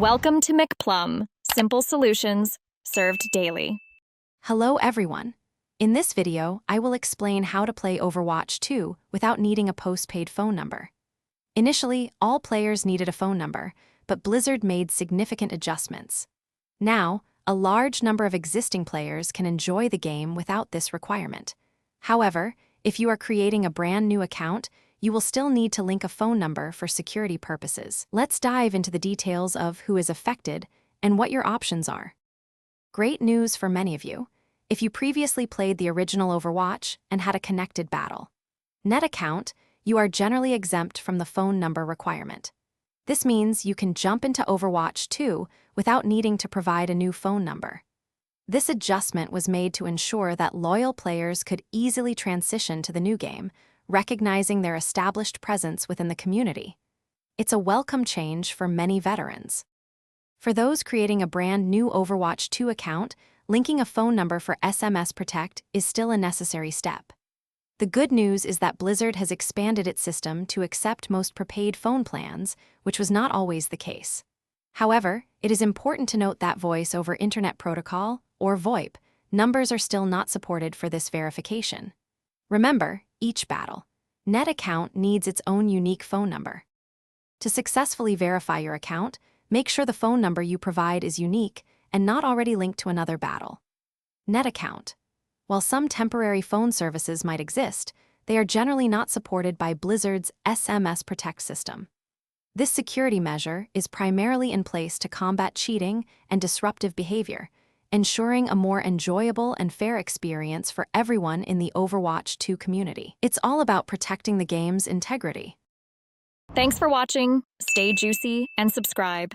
Welcome to McPlum, simple solutions served daily. Hello everyone. In this video, I will explain how to play Overwatch 2 without needing a postpaid phone number. Initially, all players needed a phone number, but Blizzard made significant adjustments. Now, a large number of existing players can enjoy the game without this requirement. However, if you are creating a brand new account, you will still need to link a phone number for security purposes. Let's dive into the details of who is affected and what your options are. Great news for many of you. If you previously played the original Overwatch and had a connected battle net account, you are generally exempt from the phone number requirement. This means you can jump into Overwatch 2 without needing to provide a new phone number. This adjustment was made to ensure that loyal players could easily transition to the new game, recognizing their established presence within the community. It's a welcome change for many veterans. For those creating a brand new Overwatch 2 account, linking a phone number for SMS Protect is still a necessary step. The good news is that Blizzard has expanded its system to accept most prepaid phone plans, which was not always the case. However, it is important to note that Voice over Internet Protocol, or VoIP, numbers are still not supported for this verification. Remember, each net account needs its own unique phone number. To successfully verify your account, make sure the phone number you provide is unique and not already linked to another net account. While some temporary phone services might exist, they are generally not supported by Blizzard's SMS Protect system. This security measure is primarily in place to combat cheating and disruptive behavior, ensuring a more enjoyable and fair experience for everyone in the Overwatch 2 community. It's all about protecting the game's integrity. Thanks for watching, stay juicy, and subscribe.